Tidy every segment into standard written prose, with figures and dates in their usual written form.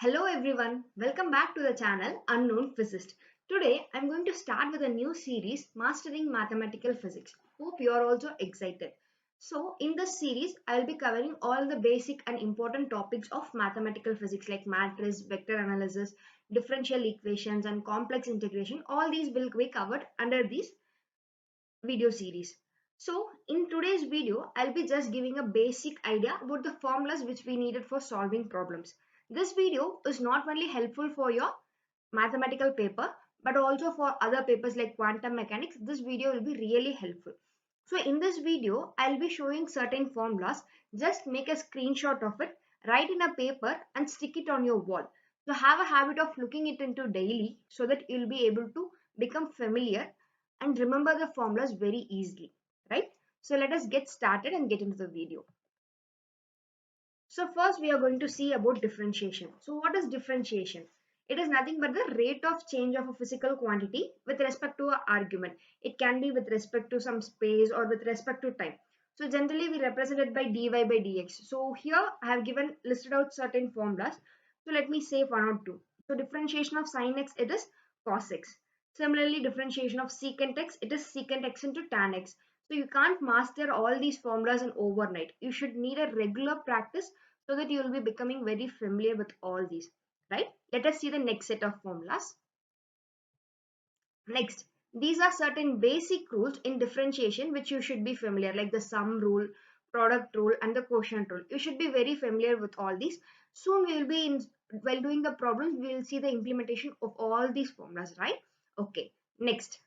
Hello everyone, welcome back to the channel Unknown Physicist. Today I'm going to start with a new series Mastering Mathematical Physics. Hope you are also excited. So in this series I'll be covering all the basic and important topics of mathematical physics like matrix, vector analysis, differential equations and complex integration. All these will be covered under this video series. So in today's video, I'll be just giving a basic idea about the formulas which we needed for solving problems. This video is not only helpful for your mathematical paper, but also for other papers like quantum mechanics. This video will be really helpful. So in this video, I'll be showing certain formulas. Just make a screenshot of it, write in a paper and stick it on your wall. So have a habit of looking it into daily so that you'll be able to become familiar and remember the formulas very easily, right? So let us get started and get into the video. So first we are going to see about differentiation. So what is differentiation? It is nothing but the rate of change of a physical quantity with respect to an argument. It can be with respect to some space or with respect to time. So generally we represent it by dy by dx. So here I have given listed out certain formulas. So let me say one or two. So differentiation of sin x, it is cos x. Similarly, differentiation of secant x, it is secant x into tan x. So you can't master all these formulas in overnight. You should need a regular practice so that you will be becoming very familiar with all these, right? Let us see the next set of formulas. Next, these are certain basic rules in differentiation which you should be familiar, like the sum rule, product rule and the quotient rule. You should be very familiar with all these. Soon we will be while doing the problems, we will see the implementation of all these formulas, right? Okay, next.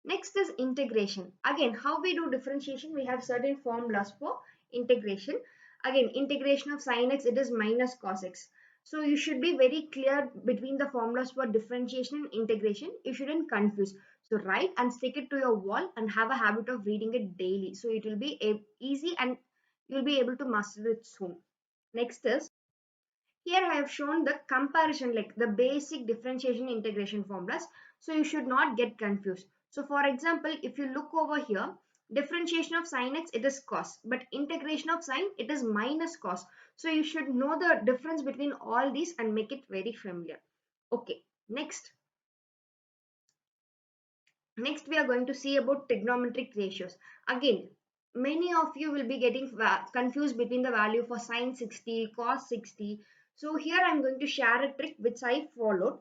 Next is integration. Again, how we do differentiation, we have certain formulas for integration. Again, integration of sin x, it is minus cos x. So you should be very clear between the formulas for differentiation and integration. You shouldn't confuse. So write and stick it to your wall and have a habit of reading it daily. So it will be easy and you'll be able to master it soon. Next is, here I have shown the comparison, like the basic differentiation integration formulas. So you should not get confused. So for example, if you look over here, differentiation of sin x, it is cos, but integration of sin, it is minus cos. So you should know the difference between all these and make it very familiar. Okay, next. Next, we are going to see about trigonometric ratios. Again, many of you will be getting confused between the value for sine 60, cos 60. So here I am going to share a trick which I followed.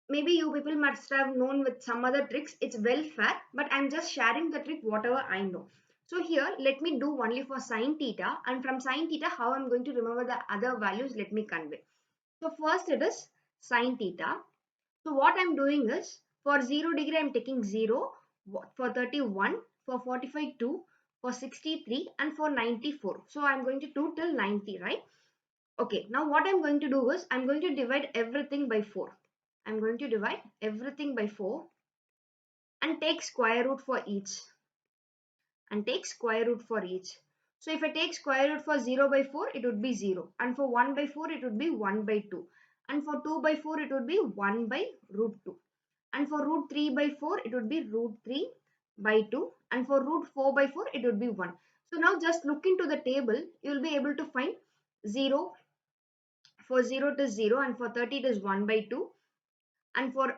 Maybe you people must have known with some other tricks. It's well fair, but I'm just sharing the trick whatever I know. So here, let me do only for sine theta, and from sine theta, how I'm going to remember the other values, let me convey. So first it is sine theta. So what I'm doing is, for 0 degree I'm taking 0, for 31, for 45 2, for 63 and for 94. So I'm going to do till 90, right? Okay, now what I'm going to do is I'm going to divide everything by 4. I'm going to divide everything by 4 and take square root for each. And take square root for each. So if I take square root for 0 by 4, it would be 0. And for 1 by 4, it would be 1 by 2. And for 2 by 4, it would be 1 by root 2. And for root 3 by 4, it would be root 3 by 2. And for root 4 by 4, it would be 1. So now just look into the table, you will be able to find 0. For 0 it is 0 and for 30 it is 1 by 2. And for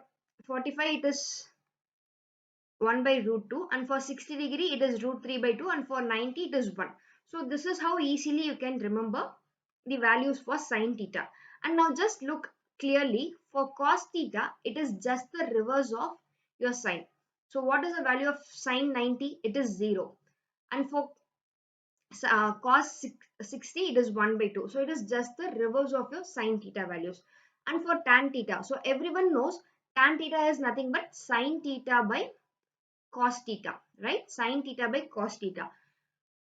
45 it is 1 by root 2 and for 60 degree it is root 3 by 2 and for 90 it is 1. So this is how easily you can remember the values for sine theta. And now just look clearly, for cos theta it is just the reverse of your sine. So what is the value of sine 90? It is 0. And for cos 60 it is 1 by 2. So it is just the reverse of your sine theta values. And for tan theta, so everyone knows tan theta is nothing but sine theta by cos theta, right? Sine theta by cos theta.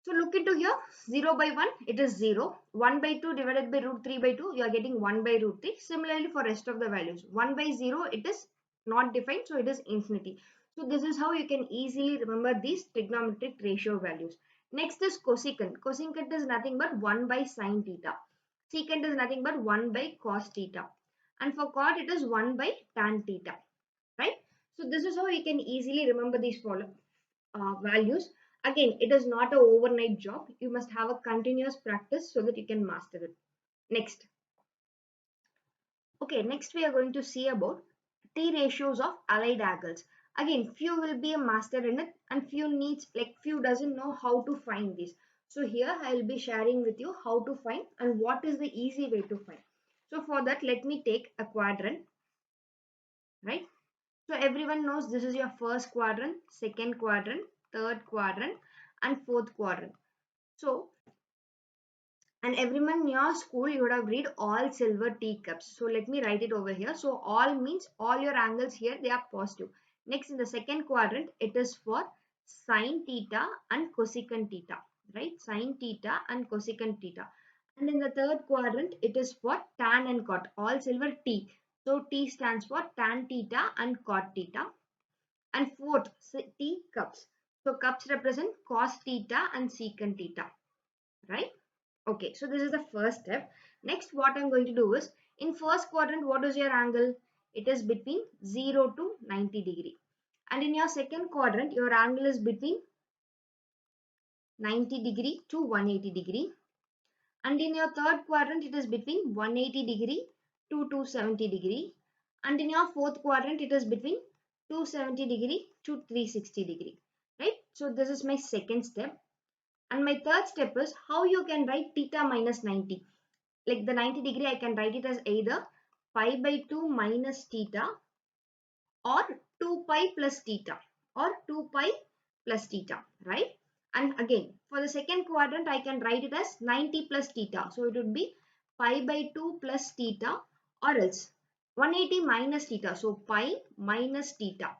So look into here, 0 by 1, it is 0. 1 by 2 divided by root 3 by 2, you are getting 1 by root 3. Similarly for rest of the values, 1 by 0, it is not defined, so it is infinity. So this is how you can easily remember these trigonometric ratio values. Next is cosecant. Cosecant is nothing but 1 by sine theta. Secant is nothing but 1 by cos theta. And for cot, it is 1 by tan theta, right? So this is how you can easily remember these values. Again, it is not an overnight job. You must have a continuous practice so that you can master it. Next. Okay, next we are going to see about T ratios of allied angles. Again, few will be a master in it and few needs, like few doesn't know how to find this. So here I will be sharing with you how to find and what is the easy way to find. So for that, let me take a quadrant, right? So everyone knows this is your first quadrant, second quadrant, third quadrant and fourth quadrant. So, and everyone in your school you would have read all silver teacups. So let me write it over here. So all means all your angles here they are positive. Next in the second quadrant it is for sine theta and cosecant theta, right? Sine theta and cosecant theta. And in the third quadrant it is for tan and cot, all silver T. So T stands for tan theta and cot theta. And fourth T cups. So cups represent cos theta and secant theta, right? Okay, so this is the first step. Next, what I'm going to do is, in first quadrant, what is your angle? It is between 0 to 90 degree. And in your second quadrant, your angle is between 90 degree to 180 degree. And in your third quadrant, it is between 180 degree to 270 degree. And in your fourth quadrant, it is between 270 degree to 360 degree. Right? So this is my second step. And my third step is how you can write theta minus 90. Like the 90 degree, I can write it as either pi by 2 minus theta or 2 pi plus theta or 2 pi plus theta, right? And again, for the second quadrant, I can write it as 90 plus theta. So it would be pi by 2 plus theta or else 180 minus theta. So pi minus theta.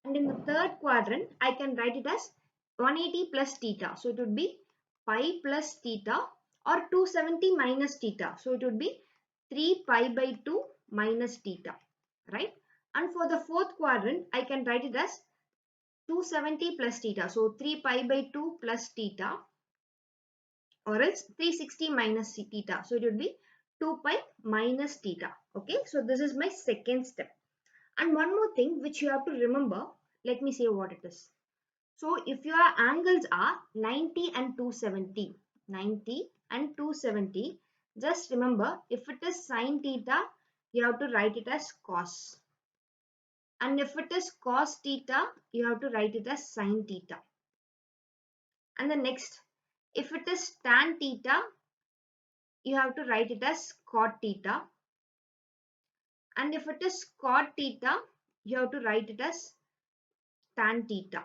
And in the third quadrant, I can write it as 180 plus theta. So it would be pi plus theta or 270 minus theta. So it would be 3 pi by 2 minus theta, right? And for the fourth quadrant, I can write it as 270 plus theta. So 3 pi by 2 plus theta or else 360 minus theta. So it would be 2 pi minus theta. Okay, so this is my second step. And one more thing which you have to remember, let me say what it is. So if your angles are 90 and 270, 90 and 270, just remember if it is sine theta, you have to write it as cos. And if it is cos theta, you have to write it as sine theta. And the next, if it is tan theta, you have to write it as cot theta. And if it is cot theta, you have to write it as tan theta.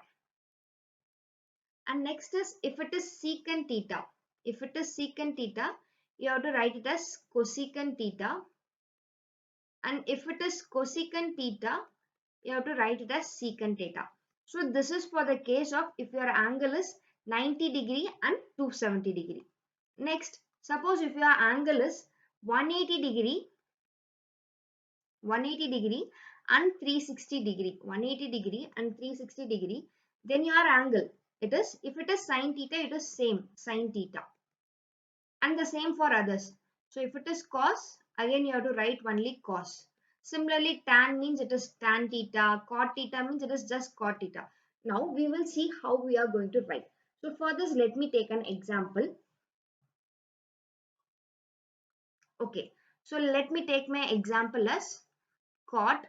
And next is if it is secant theta. If it is secant theta, you have to write it as cosecant theta. And if it is cosecant theta, you have to write it as secant theta. So this is for the case of if your angle is 90 degree and 270 degree. Next, suppose if your angle is 180 degree, 180 degree and 360 degree, 180 degree and 360 degree, then your angle, it is, if it is sine theta, it is same sine theta. And the same for others. So if it is cos, again you have to write only cos. Similarly, tan means it is tan theta, cot theta means it is just cot theta. Now we will see how we are going to write. So for this, let me take an example. Okay, so let me take my example as cot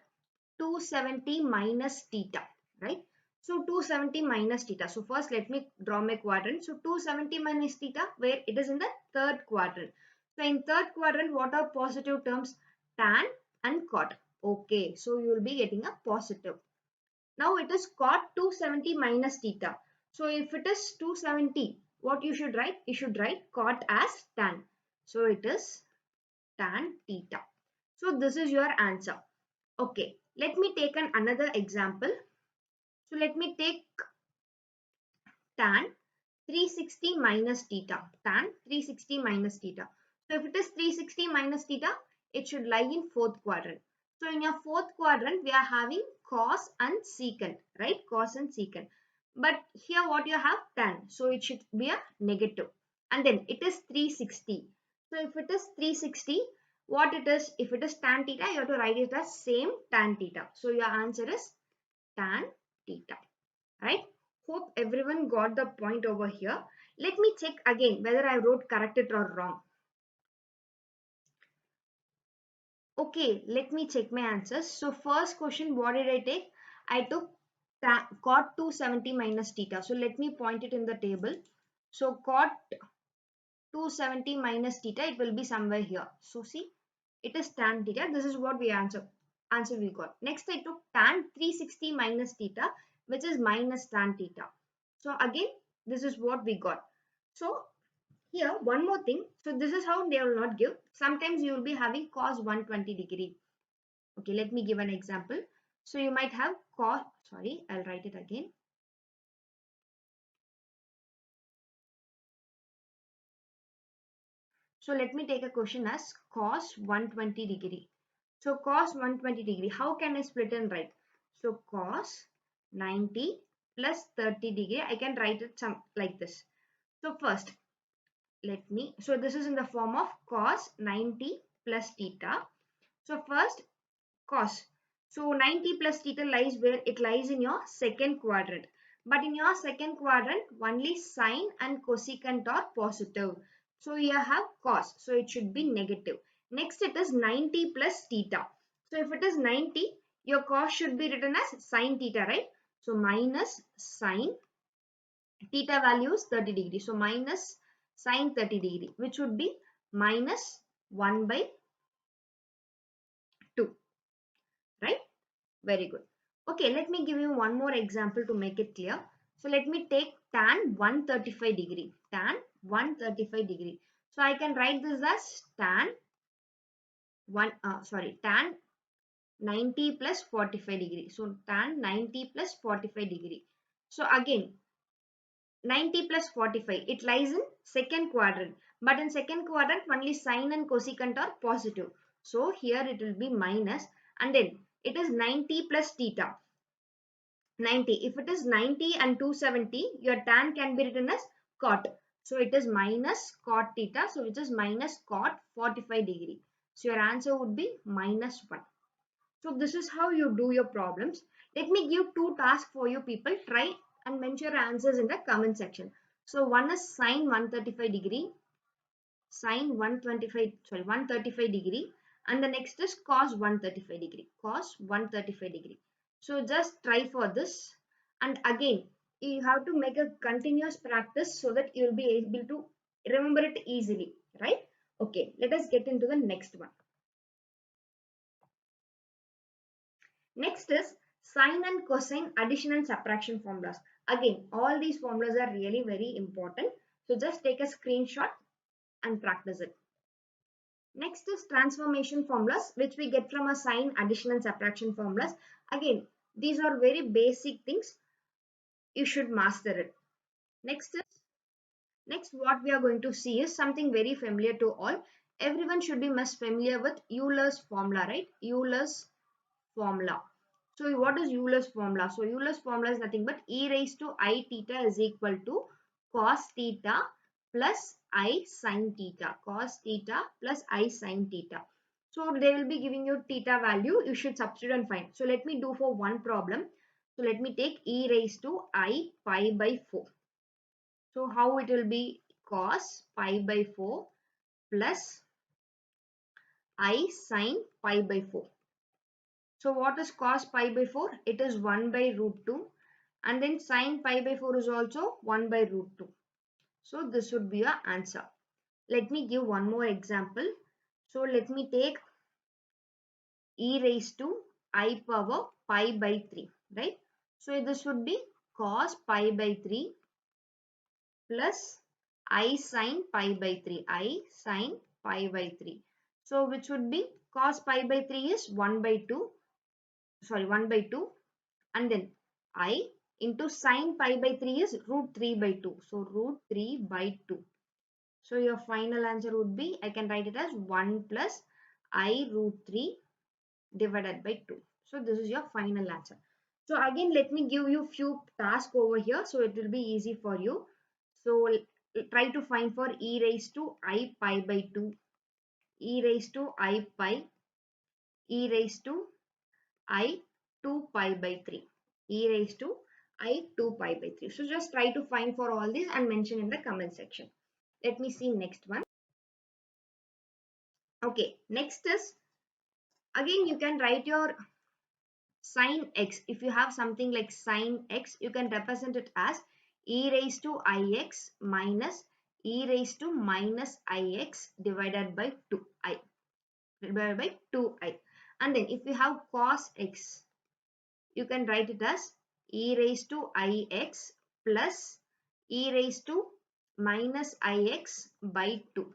270 minus theta, right? So 270 minus theta. So first let me draw my quadrant. So 270 minus theta, where it is in the third quadrant. So in third quadrant, what are positive terms? Tan and cot. Okay, so you will be getting a positive. Now it is cot 270 minus theta. So if it is 270, what you should write? You should write cot as tan. So it is tan theta. So this is your answer. Okay, let me take another example. So let me take tan 360 minus theta. Tan 360 minus theta. So if it is 360 minus theta, it should lie in fourth quadrant. So in your fourth quadrant, we are having cos and secant, right? Cos and secant. But here what you have? Tan. So it should be a negative. And then it is 360. So if it is 360, what it is? If it is tan theta, you have to write it as same tan theta. So your answer is tan theta, right? Hope everyone got the point over here. Let me check again whether I wrote correct it or wrong. Okay, let me check my answers. So first question, what did I take? I took cot 270 minus theta. So let me point it in the table. So cot 270 minus theta, it will be somewhere here. So see, it is tan theta. This is what we answer we got. Next I took tan 360 minus theta, which is minus tan theta. So again, this is what we got. So here one more thing. So this is how they will not give. Sometimes you will be having cos 120 degree. Okay, let me give an example. So you might have cos, sorry, I'll write it again. So let me take a question as cos 120 degree. So cos 120 degree, how can I split and write? So cos 90 plus 30 degree, I can write it some like this. So first, so this is in the form of cos 90 plus theta. So first, cos. So 90 plus theta lies where? It lies in your second quadrant. But in your second quadrant, only sine and cosecant are positive. So you have cos. So it should be negative. Next it is 90 plus theta. So if it is 90, your cos should be written as sine theta, right? So minus sine theta value is 30 degree. So minus sine 30 degree, which would be minus 1 by 2, right? Very good. Okay, let me give you one more example to make it clear. So let me take tan 135 degree. Tan 135 degree. So I can write this as tan 90 plus 45 degree. So tan 90 plus 45 degree. So again, 90 plus 45, it lies in second quadrant. But in second quadrant, only sine and cosecant are positive. So here it will be minus, and then it is 90 plus theta. 90. If it is 90 and 270, your tan can be written as cot. So it is minus cot theta. So which is minus cot 45 degree. So your answer would be minus 1. So this is how you do your problems. Let me give two tasks for you people. Try and mention your answers in the comment section. So one is sine 135 degree, sine 125, sorry, 135 degree, and the next is cos 135 degree, cos 135 degree. So just try for this, and again you have to make a continuous practice so that you will be able to remember it easily, right? Okay, let us get into the next one. Next is sine and cosine addition and subtraction formulas. Again, all these formulas are really very important. So just take a screenshot and practice it. Next is transformation formulas, which we get from a sine addition and subtraction formulas. Again, these are very basic things. You should master it. Next what we are going to see is something very familiar to all. Everyone should be most familiar with Euler's formula, right? Euler's formula. So what is Euler's formula? So Euler's formula is nothing but e raised to I theta is equal to cos theta plus I sin theta. Cos theta plus I sin theta. So they will be giving you theta value. You should substitute and find. So let me do for one problem. So let me take e raised to I pi by 4. So how it will be cos pi by 4 plus I sin pi by 4. So what is cos pi by 4? It is 1 by root 2, and then sin pi by 4 is also 1 by root 2. So this would be your answer. Let me give one more example. So let me take e raised to I power pi by 3, right? So this would be cos pi by 3 plus I sin pi by 3. I sin pi by 3. So which would be cos pi by 3 is 1 by 2. Sorry, 1 by 2. And then I into sine pi by 3 is root 3 by 2. So root 3 by 2. So your final answer would be, I can write it as 1 plus I root 3 divided by 2. So this is your final answer. So again, let me give you few tasks over here. So it will be easy for you. So try to find for e raised to I pi by 2, e raised to I pi, e raised to I 2 pi by 3, e raised to I 2 pi by 3. So just try to find for all these and mention in the comment section. Let me see next one. Okay, next is Again, you can write your sine x. If you have something like sine x, you can represent it as e raised to ix minus e raised to minus ix divided by 2i, divided by 2i. And then if you have cos x, you can write it as e raised to ix plus e raised to minus ix by 2,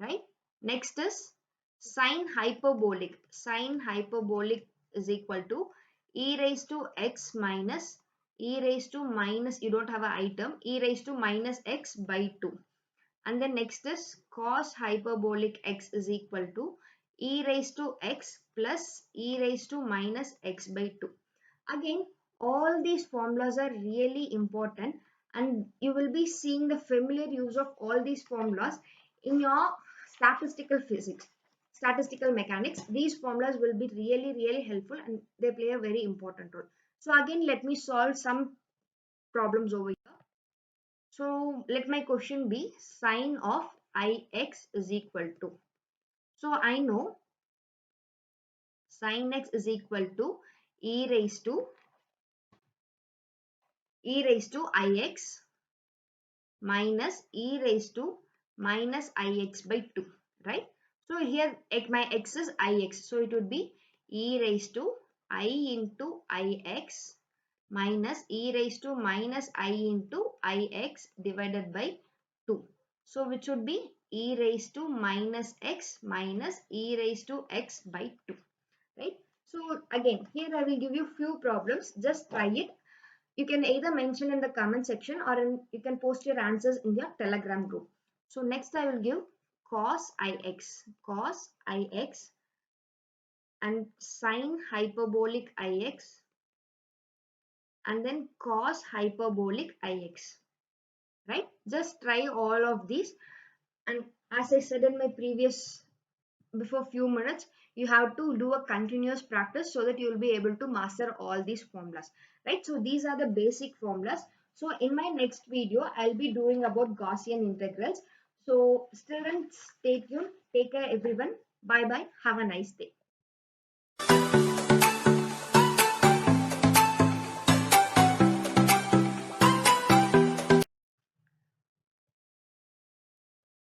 right? Next is sine hyperbolic. Sine hyperbolic is equal to e raised to x minus e raised to minus, you don't have an item, e raised to minus x by 2. And then next is cos hyperbolic x is equal to e raised to x plus e raised to minus x by 2. Again, all these formulas are really important, and you will be seeing the familiar use of all these formulas in your statistical physics, statistical mechanics. These formulas will be really helpful, and they play a very important role. So again, let me solve some problems over here. So let my question be sine of ix is equal to. So I know sine x is equal to e raised to ix minus e raised to minus ix by 2, right? So here my x is ix, so it would be e raised to I into ix minus e raised to minus I into ix divided by 2. So which would be e raised to minus x minus e raised to x by 2, right? So again, here I will give you few problems, just try it. You can either mention in the comment section, or you can post your answers in your Telegram group. So next I will give cos ix and sine hyperbolic ix, and then cos hyperbolic ix, right? Just try all of these. And as I said in my previous, before few minutes, you have to do a continuous practice so that you will be able to master all these formulas, right? So these are the basic formulas. So in my next video, I'll be doing about Gaussian integrals. So students, stay tuned. Take care everyone. Bye bye. Have a nice day.